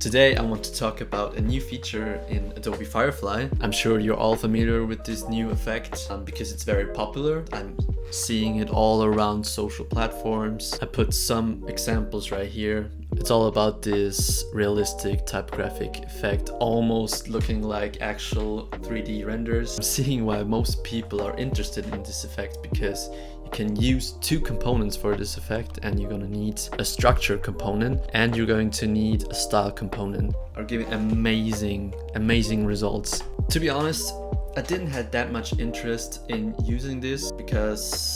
Today I want to talk about a new feature in Adobe Firefly. I'm sure you're all familiar with this new effect because it's very popular. I'm seeing it all around social platforms. I put some examples right here. It's all about this realistic typographic effect, almost looking like actual 3D renders. I'm seeing why most people are interested in this effect because you can use two components for this effect, and you're gonna need a structure component and you're going to need a style component. Are giving amazing results. To be honest, I didn't have that much interest in using this because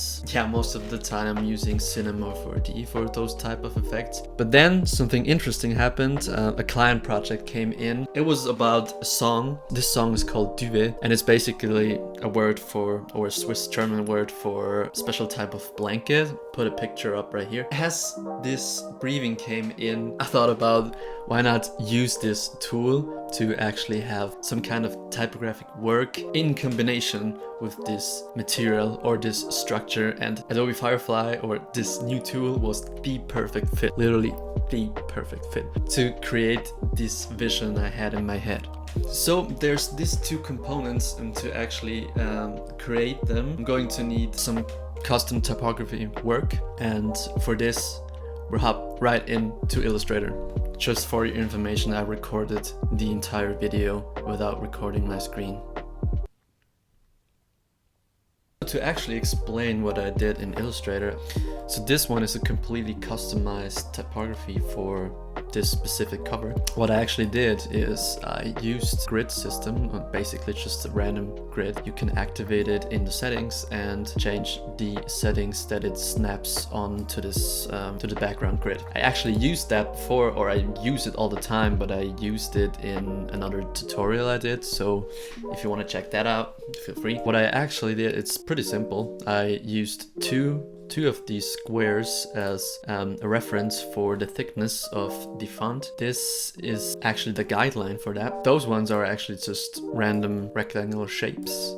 most of the time I'm using Cinema 4D for those type of effects. But then something interesting happened. A client project came in. It was about a song. This song is called Duvet, and it's basically a word for, or a Swiss German word for, special type of blanket. Put a picture up right here. As this briefing came in, I thought about why not use this tool to actually have some kind of typographic work in combination with this material or this structure, and Adobe Firefly, or this new tool, was the perfect fit, literally the perfect fit to create this vision I had in my head. So there's these two components, and to actually create them, I'm going to need some custom typography work, and for this we'll hop right into Illustrator. Just for your information, I recorded the entire video without recording my screen. To actually explain what I did in Illustrator, so this one is a completely customized typography for this specific cover. What I actually did is I used grid system, basically just a random grid. You can activate it in the settings and change the settings that it snaps onto this to the background grid. I actually used that before, or I use it all the time, but I used it in another tutorial I did. So if you want to check that out, feel free. What I actually did, it's pretty simple. I used two of these squares as a reference for the thickness of the font. This is actually the guideline for that. Those ones are actually just random rectangular shapes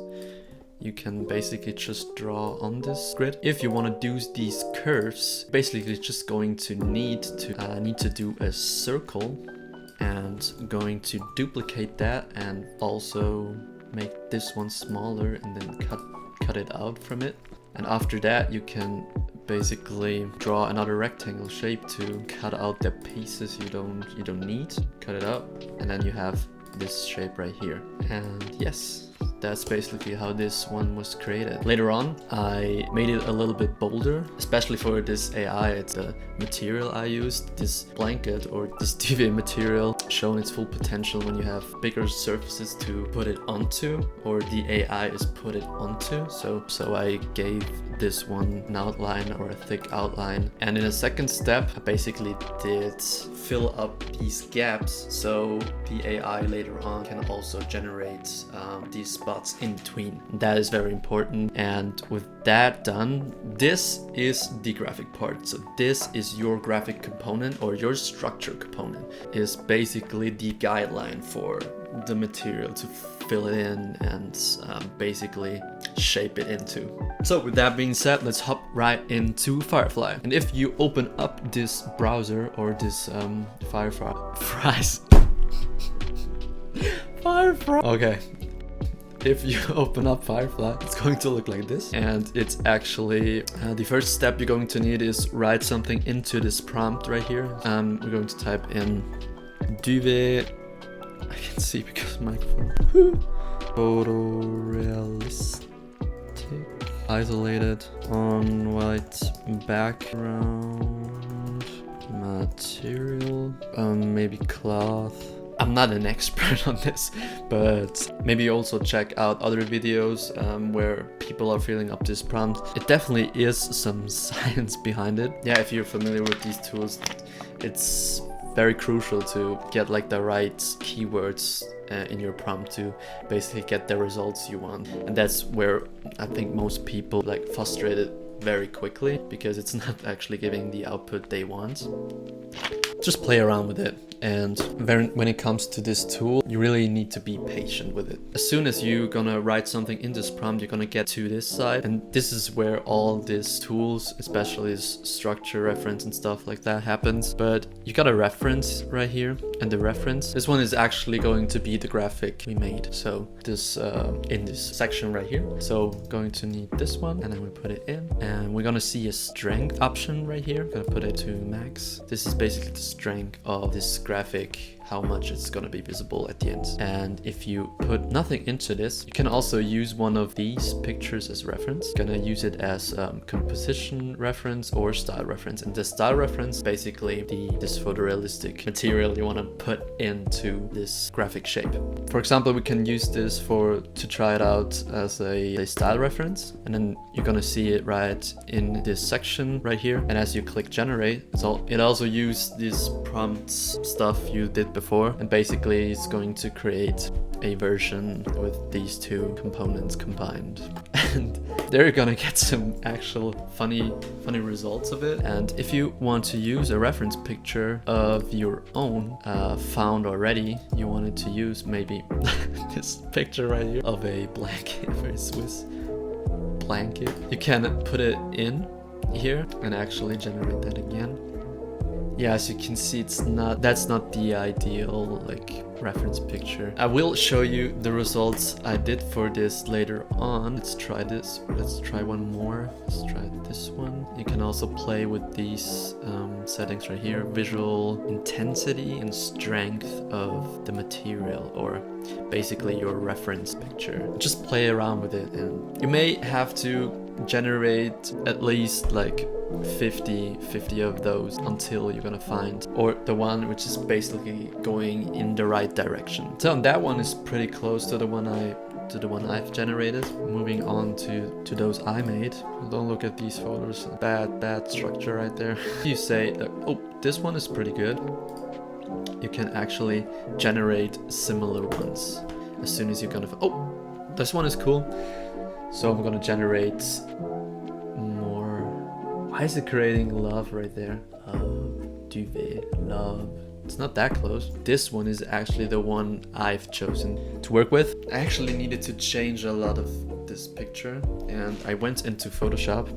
you can basically just draw on this grid. If you want to do these curves, basically just going to need to do a circle, and going to duplicate that and also make this one smaller and then cut it out from it. And after that, you can basically draw another rectangle shape to cut out the pieces you don't need. Cut it out, and then you have this shape right here. And yes, that's basically how this one was created. Later on, I made it a little bit bolder, especially for this AI. It's the material I used, this blanket or this duvet material, showing its full potential when you have bigger surfaces to put it onto, or the AI is put it onto. So I gave this one an outline, or a thick outline. And in a second step, I basically did fill up these gaps, so the AI later on can also generate these spots in between. That is very important. And with that done, this is the graphic part. So this is your graphic component, or your structure component is basically the guideline for the material to fill it in and basically shape it into. So with that being said, let's hop right into Firefly. And if you open up this browser, or this Firefly, okay. If you open up Firefly, it's going to look like this. And it's actually, the first step you're going to need is write something into this prompt right here. We're going to type in duvet. I can see because microphone. Photorealistic, isolated on white background, material, maybe cloth. I'm not an expert on this, but maybe also check out other videos where people are filling up this prompt. It definitely is some science behind it. Yeah, if you're familiar with these tools, it's very crucial to get like the right keywords in your prompt to basically get the results you want. And that's where I think most people like frustrated very quickly, because it's not actually giving the output they want. Just play around with it. And when it comes to this tool, you really need to be patient with it. As soon as you're gonna write something in this prompt, you're gonna get to this side, and this is where all these tools, especially this structure reference and stuff like that, happens. But you got a reference right here, and the reference, this one is actually going to be the graphic we made. So this in this section right here. So going to need this one, and then we put it in, and we're gonna see a strength option right here. Gonna put it to max. This is basically the strength of this graphic, how much it's gonna be visible at the end. And if you put nothing into this, you can also use one of these pictures as reference. Gonna use it as composition reference or style reference. And the style reference, basically this photorealistic material you wanna put into this graphic shape. For example, we can use this to try it out as a style reference. And then you're gonna see it right in this section right here. And as you click generate, it also uses this prompts stuff you did before, and basically it's going to create a version with these two components combined. And there you're gonna get some actual funny results of it. And if you want to use a reference picture of your own found already, you wanted to use maybe this picture right here of a blanket, a very Swiss blanket. You can put it in here and actually generate that again. Yeah, as you can see, that's not the ideal like reference picture. I will show you the results I did for this later on. Let's try this. Let's try one more. Let's try this one. You can also play with these settings right here. Visual intensity and strength of the material, or basically your reference picture. Just play around with it, and you may have to generate at least like 50 of those until you're gonna find, or the one which is basically going in the right direction. So that one is pretty close to the one I've generated. Moving on to those I made. Don't look at these photos. Bad structure right there. You say that, oh, this one is pretty good. You can actually generate similar ones as soon as you're gonna, oh, this one is cool. So I'm gonna generate more. Why is it creating love right there? Love, duvet, love. It's not that close. This one is actually the one I've chosen to work with. I actually needed to change a lot of this picture, and I went into Photoshop.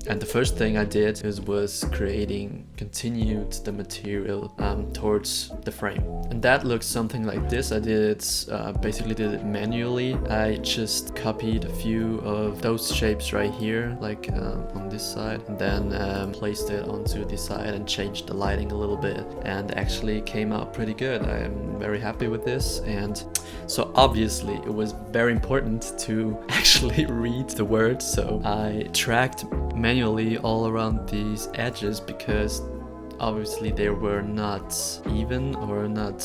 And the first thing I did was continued the material towards the frame. And that looks something like this. I basically did it manually. I just copied a few of those shapes right here, like on this side, and then placed it onto this side and changed the lighting a little bit, and actually came out pretty good. I am very happy with this. And so obviously it was very important to actually read the words. So I tracked manually all around these edges, because obviously they were not even or not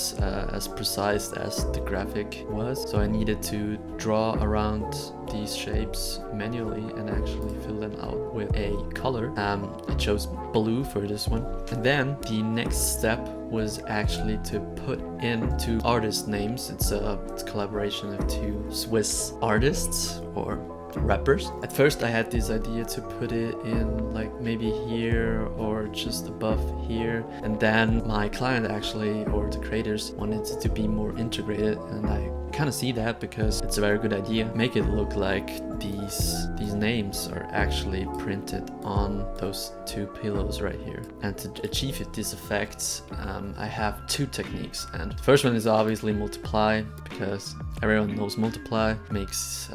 as precise as the graphic was. So I needed to draw around these shapes manually and actually fill them out with a color. I chose blue for this one. And then the next step was actually to put in two artist names. It's a collaboration of two Swiss artists or rappers. At first I had this idea to put it in like maybe here or just above here, and then my client actually, or the creators, wanted it to be more integrated, and I kind of see that because it's a very good idea. Make it look like these names are actually printed on those two pillows right here. And to achieve this effect, I have two techniques. And the first one is obviously multiply, because everyone knows multiply makes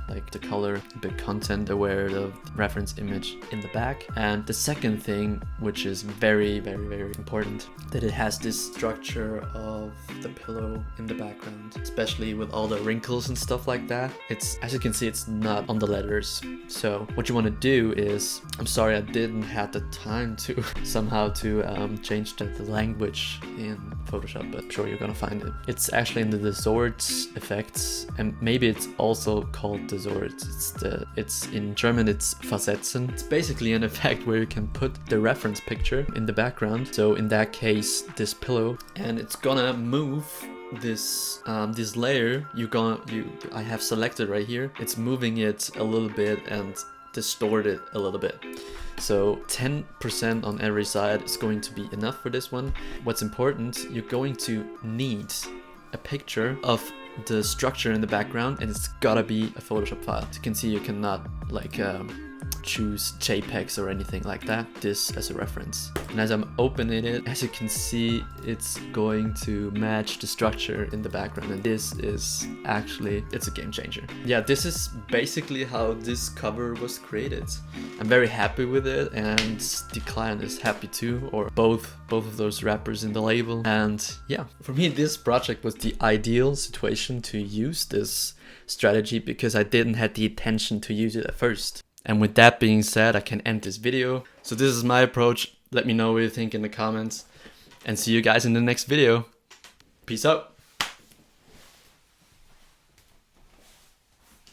like the color a bit content aware of the reference image in the back. And the second thing, which is very important, that it has this structure of the pillow in the background, especially with all the wrinkles and stuff like that. It's, as you can see, it's not on the letters. So what you want to do is, I'm sorry I didn't have the time to somehow to change the language in Photoshop, but I'm sure you're gonna find it. It's actually in the Desorts effects, and maybe it's also called Desorts. It's in German it's Versetzen. It's basically an effect where you can put the reference picture in the background. So in that case, this pillow, and it's gonna move this this layer I have selected right here. It's moving it a little bit, and distort it a little bit. So 10% on every side is going to be enough for this one. What's important, you're going to need a picture of the structure in the background, and it's gotta be a Photoshop file. As you can see, you cannot like choose JPEGs or anything like that. This as a reference. And as I'm opening it, as you can see, it's going to match the structure in the background, and this is actually, it's a game changer. Yeah, this is basically how this cover was created. I'm very happy with it, and the client is happy too, or both of those wrappers in the label. And yeah, for me this project was the ideal situation to use this strategy, because I didn't have the intention to use it at first. And with that being said, I can end this video. So this is my approach. Let me know what you think in the comments, and see you guys in the next video. Peace out.